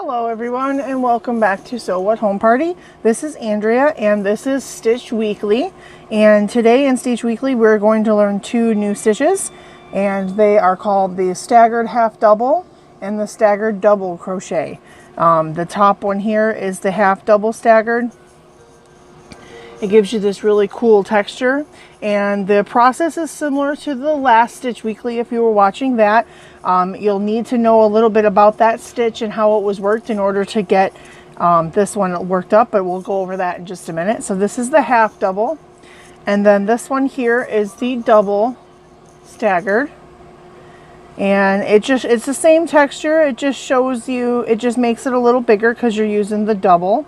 Hello everyone and welcome back to Sew What Home Party. This is Andrea and this is Stitch Weekly, and today in Stitch Weekly we're going to learn two new stitches, and they are called the staggered half double and the staggered double crochet. The top one here is the half double staggered. It gives you this really cool texture, and the process is similar to the last Stitch Weekly if you were watching that. You'll need to know a little bit about that stitch and how it was worked in order to get this one worked up, but we'll go over that in just a minute. So this is the half double, and then this one here is the double staggered, and it's the same texture. It just shows you, it just makes it a little bigger because you're using the double,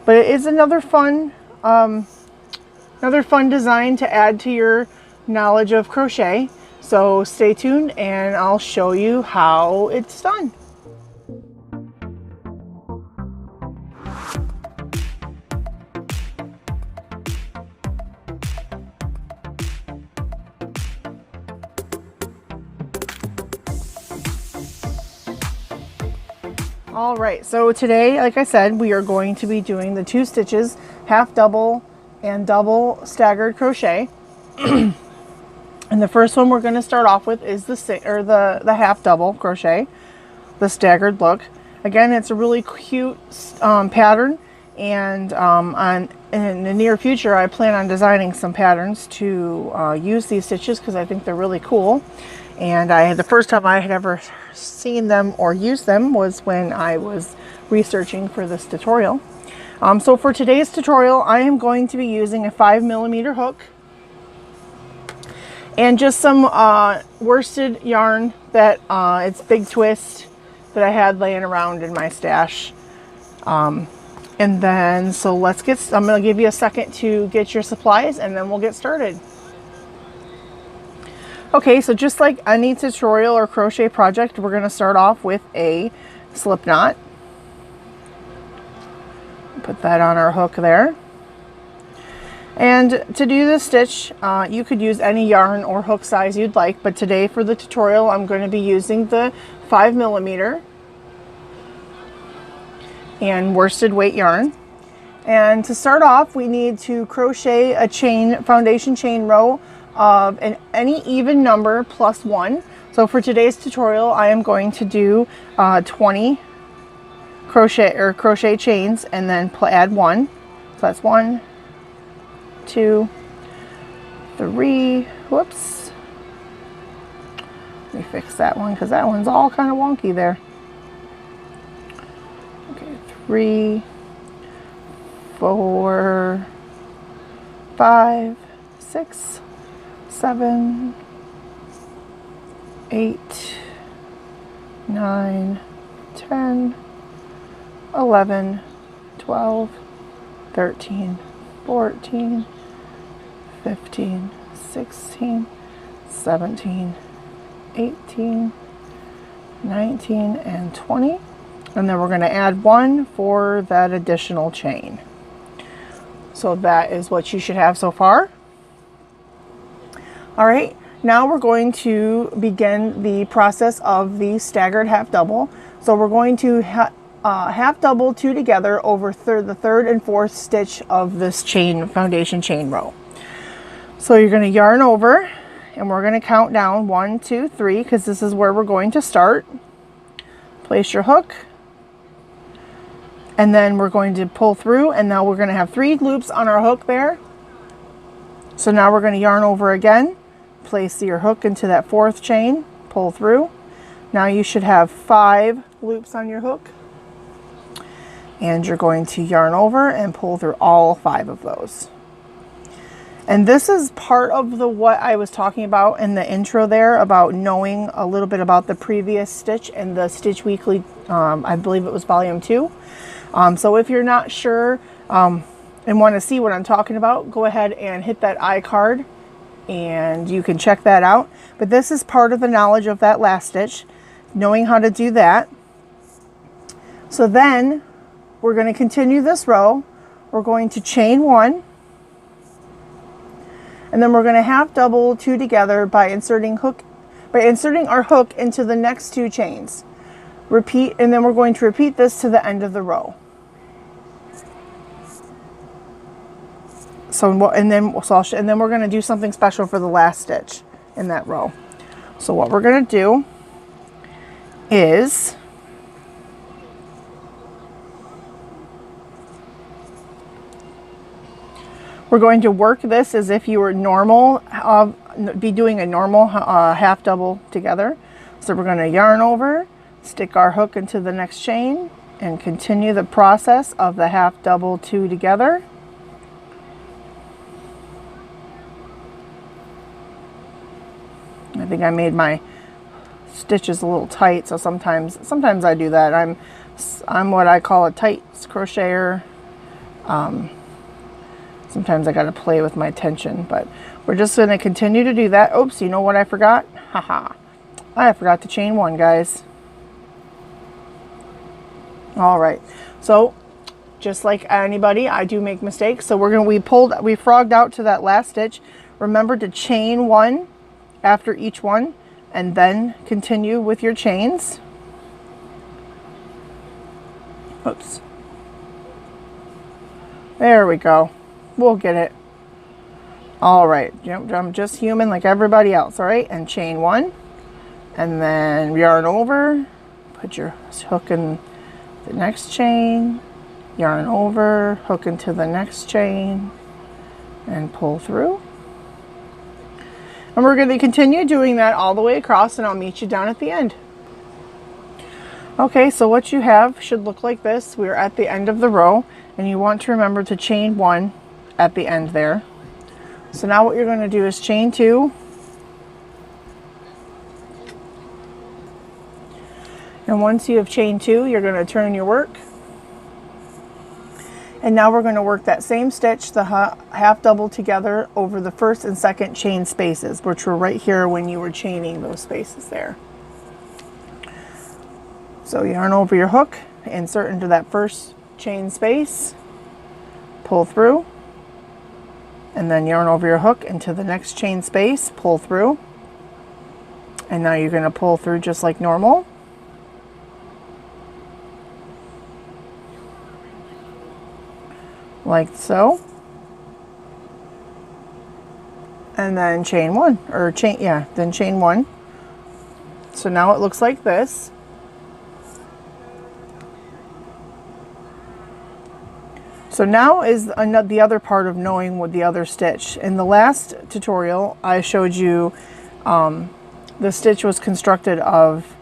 but it is another fun design to add to your knowledge of crochet. So stay tuned and I'll show you how it's done. All right, so today, like I said, we are going to be doing the two stitches, half double and double staggered crochet. And the first one we're going to start off with is the half double crochet, the staggered look. Again, it's a really cute pattern, and in the near future I plan on designing some patterns to use these stitches because I think they're really cool. And the first time I had ever seen them or used them was when I was researching for this tutorial. So for today's tutorial, I am going to be using a 5mm hook and just some worsted yarn that it's Big Twist that I had laying around in my stash. And then, so I'm going to give you a second to get your supplies and then we'll get started. Okay, so just like any tutorial or crochet project, we're going to start off with a slip knot. Put that on our hook there. And to do this stitch, you could use any yarn or hook size you'd like, but today for the tutorial I'm going to be using the 5mm and worsted weight yarn. And to start off, we need to crochet a foundation chain row of any even number plus 1. So for today's tutorial I am going to do 20 crochet chains and then add 1. So that's 1, 2, 3, whoops, let me fix that one because that one's all kind of wonky there. Okay, 3, 4, 5, 6, 7, 8, 9, 10, 11, 12, 13, 14, 15, 16, 17, 18, 19, and 20. And then we're going to add 1 for that additional chain. So that is what you should have so far. All right, now we're going to begin the process of the staggered half double. So we're going to half double 2 together over the third and fourth stitch of this foundation chain row. So you're going to yarn over and we're going to count down 1, 2, 3 because this is where we're going to start. Place your hook and then we're going to pull through, and now we're going to have 3 loops on our hook there. So now we're going to yarn over again, place your hook into that fourth chain, pull through. Now you should have 5 loops on your hook, and you're going to yarn over and pull through all 5 of those. And this is part of what I was talking about in the intro there, about knowing a little bit about the previous stitch and the Stitch Weekly, I believe it was volume 2. So if you're not sure and want to see what I'm talking about, go ahead and hit that iCard and you can check that out. But this is part of the knowledge of that last stitch, knowing how to do that. So then we're going to continue this row. We're going to chain 1, and then we're going to half double 2 together by inserting our hook into the next 2 chains. Repeat, and then we're going to repeat this to the end of the row. And then we're going to do something special for the last stitch in that row. So what we're going to do is we're going to work this as if you were normal, be doing a normal half double together. So we're going to yarn over, stick our hook into the next chain, and continue the process of the half double 2 together. I think I made my stitches a little tight, so sometimes I do that. I'm what I call a tight crocheter. Sometimes I got to play with my tension, but we're just going to continue to do that. Oops, you know what I forgot? Haha. I forgot to chain 1, guys. All right. So just like anybody, I do make mistakes. So we frogged out to that last stitch. Remember to chain 1 after each one, and then continue with your chains. Oops. There we go. We'll get it. All right, I'm just human like everybody else, all right? And chain 1, and then yarn over, put your hook in the next chain, yarn over, hook into the next chain, and pull through. And we're going to continue doing that all the way across, and I'll meet you down at the end. Okay, so what you have should look like this. We're at the end of the row, and you want to remember to chain 1 at the end there. So now what you're going to do is chain 2, and once you have chained 2, you're going to turn your work, and now we're going to work that same stitch, the half double together, over the first and second chain spaces, which were right here when you were chaining those spaces there. So yarn over your hook, insert into that first chain space, pull through, and then yarn over your hook into the next chain space, pull through, and now you're going to pull through just like normal. Like so. And then chain 1, or then chain 1. So now it looks like this. So now is the other part of knowing what the other stitch. In the last tutorial, I showed you the stitch was constructed of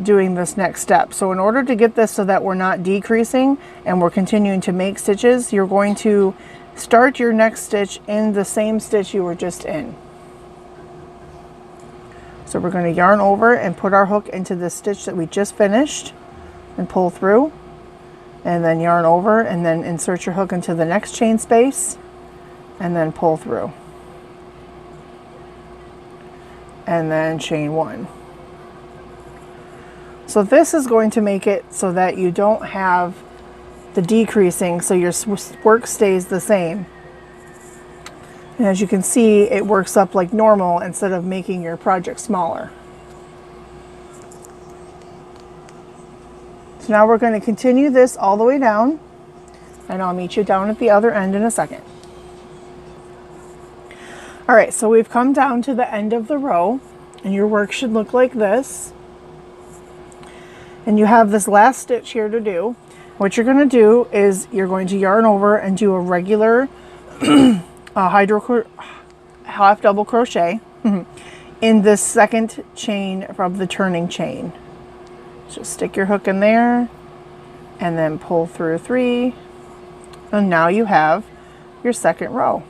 doing this next step. So in order to get this so that we're not decreasing and we're continuing to make stitches, you're going to start your next stitch in the same stitch you were just in. So we're going to yarn over and put our hook into the stitch that we just finished and pull through. And then yarn over and then insert your hook into the next chain space and then pull through. And then chain 1. So this is going to make it so that you don't have the decreasing, so your work stays the same. And as you can see, it works up like normal instead of making your project smaller. So now we're going to continue this all the way down, and I'll meet you down at the other end in a second. All right, so we've come down to the end of the row, and your work should look like this. And you have this last stitch here to do. What you're going to do is you're going to yarn over and do a regular half double crochet in this second chain from the turning chain. Just stick your hook in there and then pull through 3, and now you have your second row.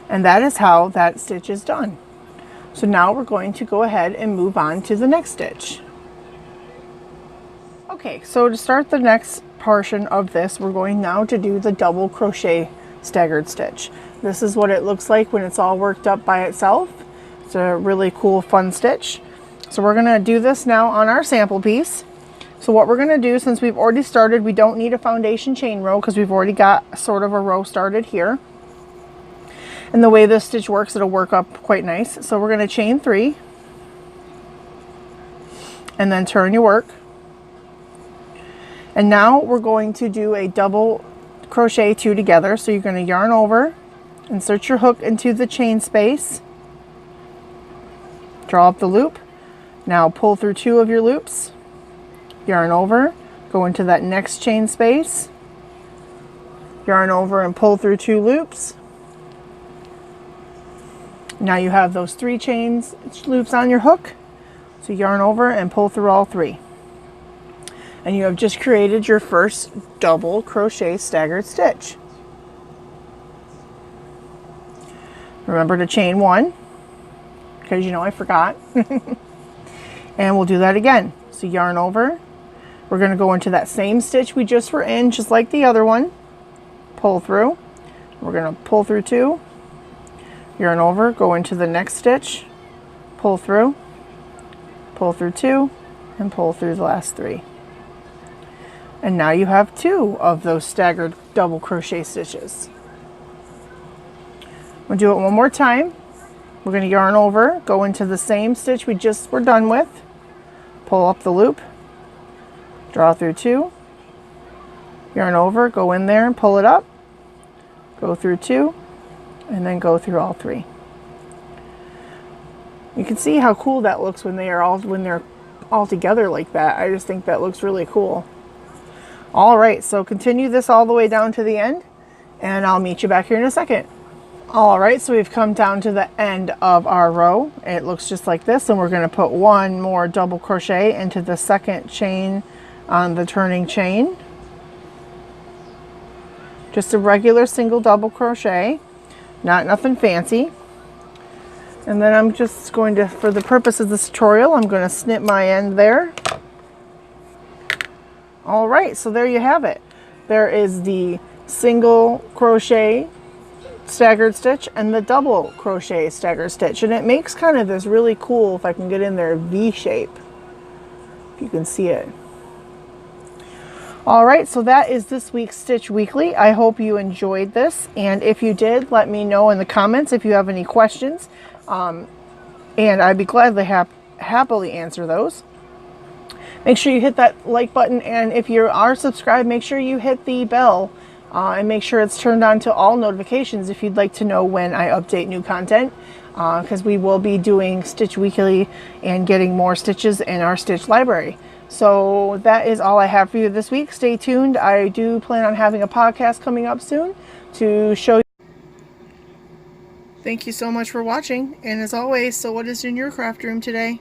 And that is how that stitch is done. So now we're going to go ahead and move on to the next stitch. Okay, so to start the next portion of this, we're going now to do the double crochet staggered stitch. This is what it looks like when it's all worked up by itself. It's a really cool, fun stitch. So we're going to do this now on our sample piece. So what we're going to do, since we've already started, we don't need a foundation chain row because we've already got sort of a row started here. And the way this stitch works, it'll work up quite nice. So we're going to chain 3. and then turn your work. And now we're going to do a double crochet 2 together. So you're going to yarn over, insert your hook into the chain space, draw up the loop. Now pull through 2 of your loops, yarn over, go into that next chain space, yarn over and pull through 2 loops. Now you have those 3 chains loops on your hook. So yarn over and pull through all 3. And you have just created your first double crochet staggered stitch. Remember to chain 1, because you know I forgot. And we'll do that again. So yarn over. We're going to go into that same stitch we just were in, just like the other one. Pull through. We're going to pull through 2. Yarn over, go into the next stitch, pull through 2, and pull through the last 3. And now you have 2 of those staggered double crochet stitches. We'll do it one more time. We're going to yarn over, go into the same stitch we just were done with, pull up the loop, draw through 2, yarn over, go in there and pull it up, go through 2, and then go through all 3. You can see how cool that looks when they're all together like that. I just think that looks really cool. All right, so continue this all the way down to the end, and I'll meet you back here in a second. All right, so we've come down to the end of our row. It looks just like this, and we're going to put 1 more double crochet into the second chain on the turning chain. Just a regular single double crochet. Nothing fancy. And then I'm just going to, for the purpose of this tutorial, I'm going to snip my end there. All right, so there you have it. There is the single crochet staggered stitch and the double crochet staggered stitch. And it makes kind of this really cool, if I can get in there, V shape. If you can see it. All right, so that is this week's Stitch Weekly. I hope you enjoyed this, and if you did, let me know in the comments if you have any questions, and I'd be glad to happily answer those. Make sure you hit that like button, and if you are subscribed, make sure you hit the bell and make sure it's turned on to all notifications if you'd like to know when I update new content, because we will be doing Stitch Weekly and getting more stitches in our stitch library. So that is all I have for you this week. Stay tuned. I do plan on having a podcast coming up soon to show you. Thank you so much for watching. And as always, so what is in your craft room today?